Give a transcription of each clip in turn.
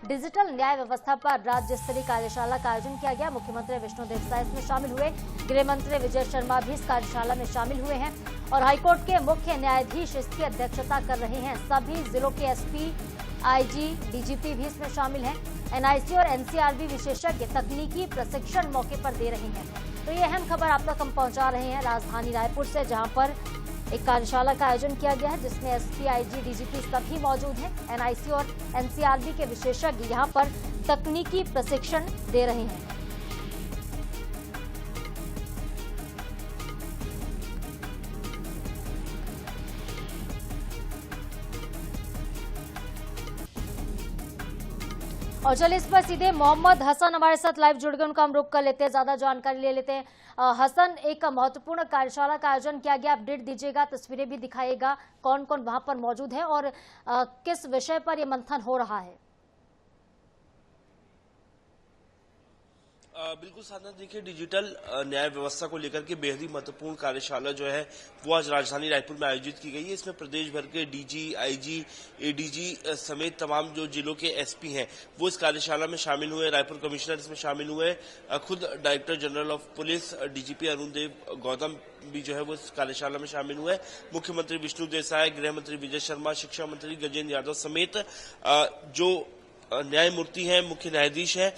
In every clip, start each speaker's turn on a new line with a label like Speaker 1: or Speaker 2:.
Speaker 1: Digital न्याय व्यवस्था पर राज्य स्तरीय कार्यशाला का आयोजन किया गया। मुख्यमंत्री विष्णुदेव साय इसमें शामिल हुए। गृह मंत्री विजय शर्मा भी इस कार्यशाला में शामिल हुए हैं और हाईकोर्ट के मुख्य न्यायाधीश इसकी अध्यक्षता कर रहे हैं। सभी जिलों के एसपी, आईजी, डीजीपी भी इसमें शामिल हैं। एनआईसी और एनसीआरबी विशेषज्ञ तकनीकी प्रशिक्षण मौके पर दे रहे हैं। तो ये अहम खबर आप तक हम पहुंचा रहे हैं राजधानी रायपुर से, जहां पर एक कार्यशाला का आयोजन किया गया है जिसमें एसपी, आईजी, डीजीपी सभी मौजूद हैं। एनआईसी और एनसीआरबी के विशेषज्ञ यहां पर तकनीकी प्रशिक्षण दे रहे हैं। और चलिए इस पर सीधे मोहम्मद हसन हमारे साथ लाइव जुड़ गए, उनका हम रुख कर लेते हैं, ज्यादा जानकारी ले लेते हैं। हसन, एक महत्वपूर्ण कार्यशाला का आयोजन किया गया, अपडेट दीजिएगा, तस्वीरें भी दिखाइएगा, कौन कौन वहां पर मौजूद है और किस विषय पर यह मंथन हो रहा है।
Speaker 2: बिल्कुल साधना, देखिए डिजिटल न्याय व्यवस्था को लेकर के बेहद ही महत्वपूर्ण कार्यशाला जो है वो आज राजधानी रायपुर में आयोजित की गई है। इसमें प्रदेश भर के डीजी, आईजी, एडीजी समेत तमाम जो जिलों के एसपी हैं वो इस कार्यशाला में शामिल हुए। रायपुर कमिश्नर इसमें शामिल हुए। खुद director general of police DGP Arun Dev Gautam भी जो है वो इस कार्यशाला में शामिल हुए। मुख्यमंत्री विष्णुदेव साय, गृह मंत्री विजय शर्मा, शिक्षा मंत्री गजेंद्र यादव समेत जो न्यायमूर्ति हैं, मुख्य न्यायाधीश हैं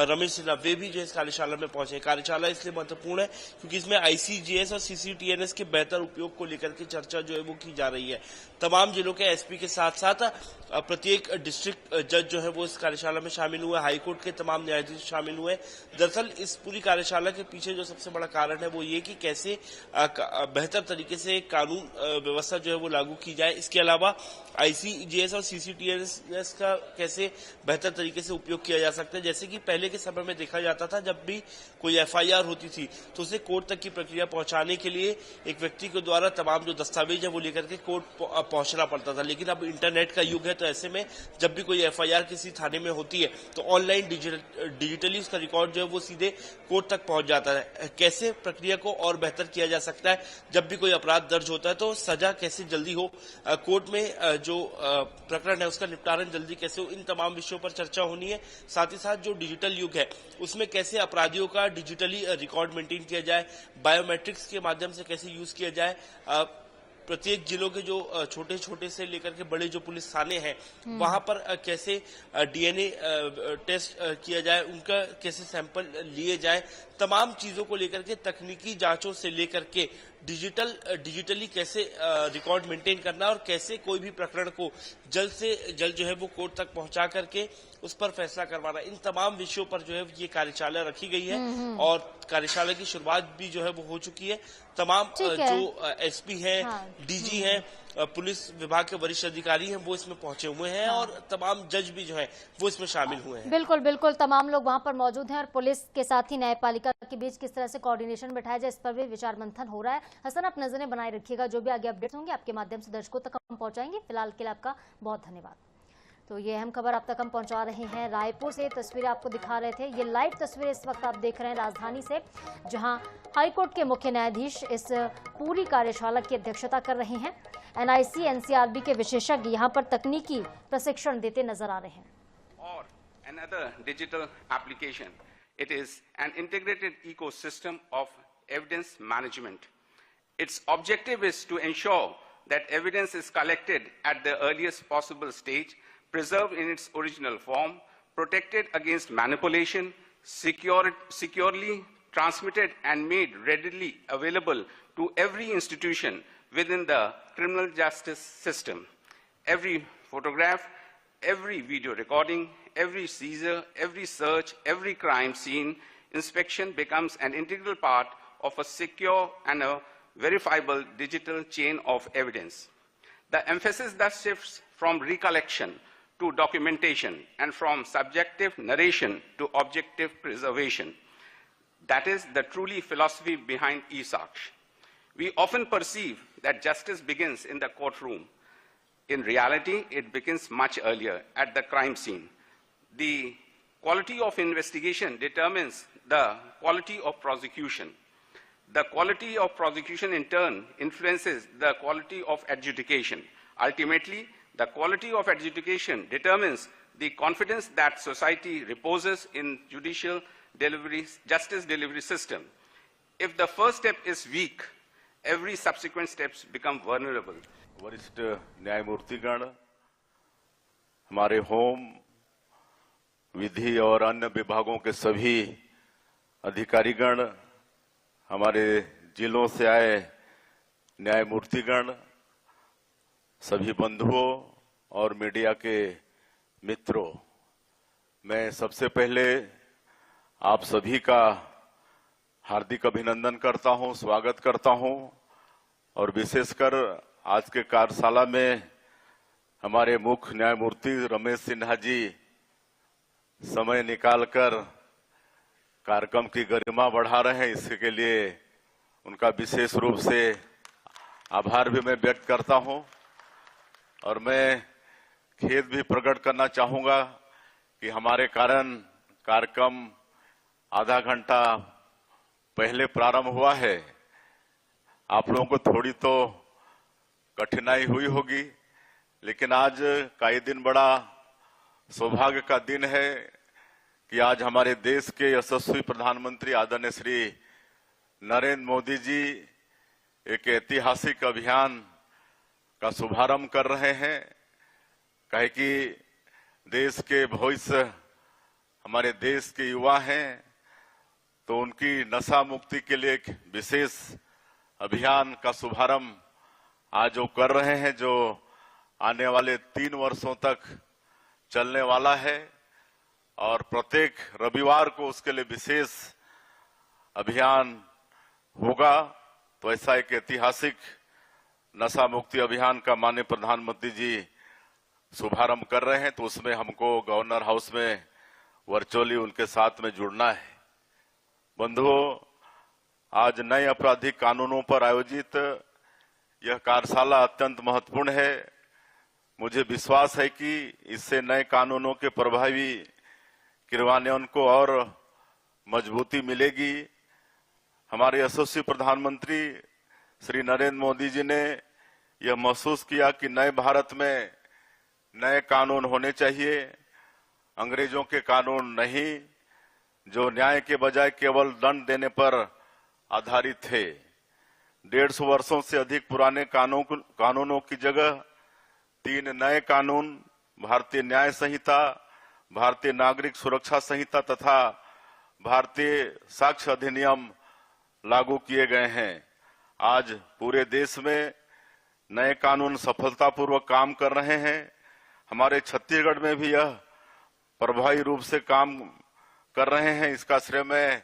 Speaker 2: रमेश सिन्हा, वे भी जो इस कार्यशाला में पहुंचे। कार्यशाला इसलिए महत्वपूर्ण है क्योंकि इसमें आईसीजीएस और सीसीटीएनएस के बेहतर उपयोग को लेकर के चर्चा जो है वो की जा रही है। तमाम जिलों के एसपी के साथ साथ प्रत्येक डिस्ट्रिक्ट जज जो है वो इस कार्यशाला में शामिल हुए। हाईकोर्ट के तमाम न्यायाधीश शामिल हुए। दरअसल इस पूरी कार्यशाला के पीछे जो सबसे बड़ा कारण है वो ये कि कैसे बेहतर तरीके से कानून व्यवस्था जो है वो लागू की जाए। इसके अलावा आईसीजीएस और सीसीटीएनएस का कैसे बेहतर तरीके से उपयोग किया जा सकता है। जैसे कि पहले के समय में देखा जाता था, जब भी कोई एफआईआर होती थी तो उसे कोर्ट तक की प्रक्रिया पहुंचाने के लिए एक व्यक्ति के द्वारा तमाम जो दस्तावेज है वो लेकर के कोर्ट पहुंचना पड़ता था। लेकिन अब इंटरनेट का युग है, तो ऐसे में जब भी कोई एफआईआर किसी थाने में होती है तो ऑनलाइन डिजिटली उसका रिकॉर्ड जो है वो सीधे कोर्ट तक पहुंच जाता है। कैसे प्रक्रिया को और बेहतर किया जा सकता है, जब भी कोई अपराध दर्ज होता है तो सजा कैसे जल्दी हो, कोर्ट में जो प्रकरण है उसका निपटारण जल्दी कैसे हो, इन तमाम विषयों पर चर्चा होनी है। साथ ही साथ जो डिजिटल युग है उसमें कैसे अपराधियों का डिजिटली रिकॉर्ड मेंटेन किया जाए, बायोमेट्रिक्स के माध्यम से कैसे यूज किया जाए, प्रत्येक जिलों के जो छोटे छोटे से लेकर के बड़े जो पुलिस थाने हैं वहां पर कैसे डीएनए टेस्ट किया जाए, उनका कैसे सैंपल लिए जाए, तमाम चीजों को लेकर के तकनीकी जांचों से लेकर के डिजिटली कैसे रिकॉर्ड मेंटेन करना और कैसे कोई भी प्रकरण को जल्द से जल्द जो है वो कोर्ट तक पहुंचा करके उस पर फैसला करवाना, इन तमाम विषयों पर जो है ये कार्यशाला रखी गई है। और कार्यशाला की शुरुआत भी जो है वो हो चुकी है। तमाम जो एसपी हैं, डीजी हैं, पुलिस विभाग के वरिष्ठ अधिकारी हैं वो इसमें पहुंचे हुए हैं और तमाम जज भी जो है वो इसमें शामिल हुए हैं।
Speaker 1: बिल्कुल बिल्कुल, तमाम लोग वहां पर मौजूद हैं और पुलिस के साथ ही न्यायपालिका के बीच किस तरह से कोऑर्डिनेशन बैठाया जाए इस पर भी विचार मंथन हो रहा है। हसन, आप नजरें बनाए रखिएगा, जो भी आगे अपडेट्स होंगे आपके माध्यम से दर्शकों तक हम पहुंचाएंगे। फिलहाल के लिए आपका बहुत धन्यवाद। तो ये अहम खबर आप तक हम पहुंचा रहे हैं रायपुर से, तस्वीरें आपको दिखा रहे थे। ये लाइव तस्वीरें इस वक्त आप देख रहे हैं राजधानी से, जहां हाईकोर्ट के मुख्य न्यायाधीश इस पूरी कार्यशाला की अध्यक्षता कर रहे हैं। एनआईसी, एनसीआरबी के विशेषज्ञ यहां पर तकनीकी प्रशिक्षण देते नजर आ रहे हैं।
Speaker 3: और another digital application, it is an integrated ecosystem of evidence management. Its objective is to ensure that evidence is collected at the earliest possible stage, preserved in its original form, protected against manipulation, securely transmitted and made readily available to every institution within the criminal justice system. Every photograph, every video recording, every seizure, every search, every crime scene inspection becomes an integral part of a secure and a verifiable digital chain of evidence. The emphasis thus shifts from recollection to documentation and from subjective narration to objective preservation. That is the truly philosophy behind eSaksh. We often perceive that justice begins in the courtroom. In reality, it begins much earlier, at the crime scene. The quality of investigation determines the quality of prosecution. The quality of prosecution, in turn, influences the quality of adjudication. Ultimately, the quality of adjudication determines the confidence that society reposes in judicial justice delivery system. If the first step is weak, every subsequent steps become vulnerable.
Speaker 4: वरिष्ठ न्यायमूर्तिगण, हमारे home, विधि और अन्य विभागों के सभी अधिकारीगण, हमारे जिलों से आए न्यायमूर्तिगण, सभी बंधुओं और मीडिया के मित्रों, मैं सबसे पहले आप सभी का हार्दिक अभिनंदन करता हूं, स्वागत करता हूं और विशेषकर आज के कार्यशाला में हमारे मुख्य न्यायमूर्ति रमेश सिन्हा जी समय निकालकर कार्यक्रम की गरिमा बढ़ा रहे हैं, इसके लिए उनका विशेष रूप से आभार भी मैं व्यक्त करता हूं। और मैं खेद भी प्रकट करना चाहूंगा कि हमारे कारण कार्यक्रम आधा घंटा पहले प्रारंभ हुआ है। आप लोगों को थोड़ी तो कठिनाई हुई होगी, लेकिन आज का ये दिन बड़ा सौभाग्य का दिन है कि आज हमारे देश के यशस्वी प्रधानमंत्री आदरणीय श्री नरेंद्र मोदी जी एक ऐतिहासिक अभियान का शुभारंभ कर रहे हैं। कहे कि देश के भविष्य हमारे देश के युवा हैं, तो उनकी नशा मुक्ति के लिए एक विशेष अभियान का शुभारंभ आज वो कर रहे हैं, जो आने वाले 3 वर्षों तक चलने वाला है और प्रत्येक रविवार को उसके लिए विशेष अभियान होगा। तो ऐसा एक ऐतिहासिक नशा मुक्ति अभियान का माननीय प्रधानमंत्री जी शुभारंभ कर रहे हैं, तो उसमें हमको गवर्नर हाउस में वर्चुअली उनके साथ में जुड़ना है। बंधुओं, आज नए आपराधिक कानूनों पर आयोजित यह कार्यशाला अत्यंत महत्वपूर्ण है। मुझे विश्वास है कि इससे नए कानूनों के प्रभावी क्रियान्वयन को और मजबूती मिलेगी। हमारे यशस्वी प्रधानमंत्री श्री नरेंद्र मोदी जी ने यह महसूस किया कि नए भारत में नए कानून होने चाहिए, अंग्रेजों के कानून नहीं, जो न्याय के बजाय केवल दंड देने पर आधारित थे। 150 वर्षों से अधिक पुराने कानूनों की जगह 3 नए कानून, भारतीय न्याय संहिता, भारतीय नागरिक सुरक्षा संहिता तथा भारतीय साक्ष्य अधिनियम लागू किए गए हैं। आज पूरे देश में नए कानून सफलतापूर्वक काम कर रहे हैं। हमारे छत्तीसगढ़ में भी यह प्रभावी रूप से काम कर रहे हैं। इसका श्रेय मैं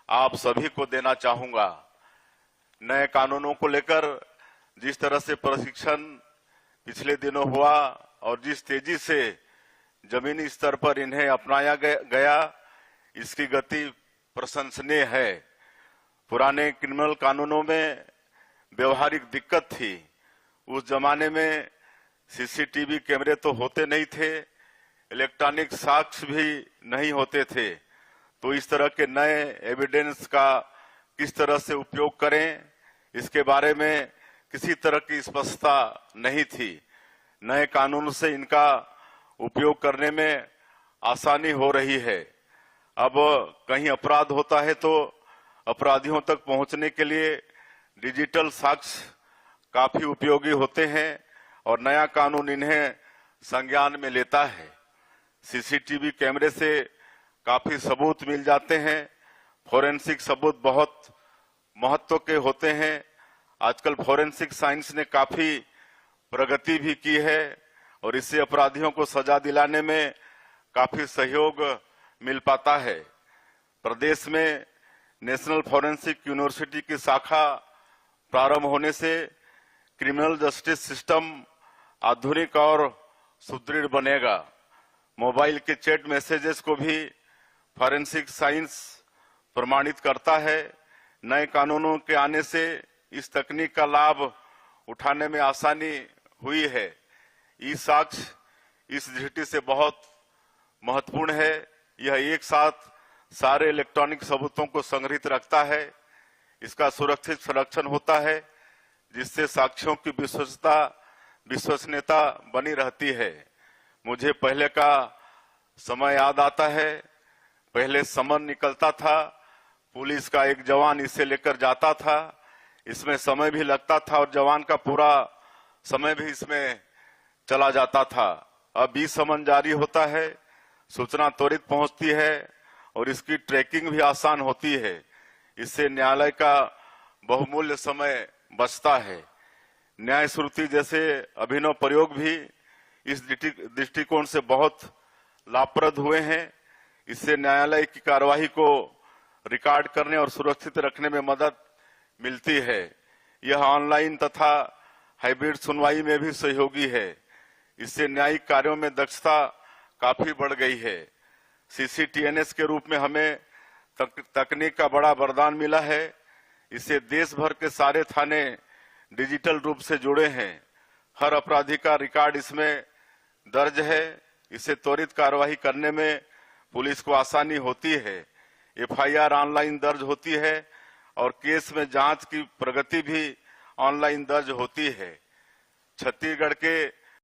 Speaker 4: आप सभी को देना चाहूंगा। नए कानूनों को लेकर जिस तरह से प्रशिक्षण पिछले दिनों हुआ और जिस तेजी से जमीनी स्तर पर इन्हें अपनाया गया, इसकी गति प्रशंसनीय है। पुराने क्रिमिनल कानूनों में व्यवहारिक दिक्कत थी। उस जमाने में सीसीटीवी कैमरे तो होते नहीं थे, इलेक्ट्रॉनिक साक्ष्य भी नहीं होते थे। तो इस तरह के नए एविडेंस का किस तरह से उपयोग करें, इसके बारे में किसी तरह की स्पष्टता नहीं थी। नए कानून से इनका उपयोग करने में आसानी हो रही है। अब कहीं अपराध होता है तो अपराधियों तक पहुंचने के लिए डिजिटल साक्ष्य काफी उपयोगी होते हैं और नया कानून इन्हें संज्ञान में लेता है। सीसीटीवी कैमरे से काफी सबूत मिल जाते हैं। फोरेंसिक सबूत बहुत महत्व के होते हैं। आजकल फोरेंसिक साइंस ने काफी प्रगति भी की है और इससे अपराधियों को सजा दिलाने में काफी सहयोग मिल पाता है। प्रदेश में नेशनल फोरेंसिक यूनिवर्सिटी की शाखा प्रारंभ होने से क्रिमिनल जस्टिस सिस्टम आधुनिक और सुदृढ़ बनेगा। मोबाइल के चैट मैसेजेस को भी फोरेंसिक साइंस प्रमाणित करता है। नए कानूनों के आने से इस तकनीक का लाभ उठाने में आसानी हुई है। ई साक्ष्य इस दृष्टि से बहुत महत्वपूर्ण है। यह एक साथ सारे इलेक्ट्रॉनिक सबूतों को संग्रहित रखता है। इसका सुरक्षित संरक्षण होता है, जिससे साक्ष्यों की विश्वसनीयता बनी रहती है। मुझे पहले का समय याद आता है। पहले समन निकलता था, पुलिस का एक जवान इसे लेकर जाता था, इसमें समय भी लगता था और जवान का पूरा समय भी इसमें चला जाता था। अब ई समन जारी होता है, सूचना त्वरित पहुंचती है और इसकी ट्रैकिंग भी आसान होती है। इससे न्यायालय का बहुमूल्य समय बचता है। न्याय श्रुति जैसे अभिनव प्रयोग भी इस दृष्टिकोण से बहुत लाभप्रद हुए हैं। इससे न्यायालय की कार्यवाही को रिकॉर्ड करने और सुरक्षित रखने में मदद मिलती है। यह ऑनलाइन तथा हाइब्रिड सुनवाई में भी सहयोगी है। इससे न्यायिक कार्यों में दक्षता काफी बढ़ गई है। CCTNS के रूप में हमें तकनीक का बड़ा वरदान मिला है। इससे देश भर के सारे थाने डिजिटल रूप से जुड़े हैं। हर अपराधी का रिकॉर्ड इसमें दर्ज है। इससे त्वरित कार्यवाही करने में पुलिस को आसानी होती है। FIR ऑनलाइन दर्ज होती है और केस में जांच की प्रगति भी ऑनलाइन दर्ज होती है। छत्तीसगढ़ के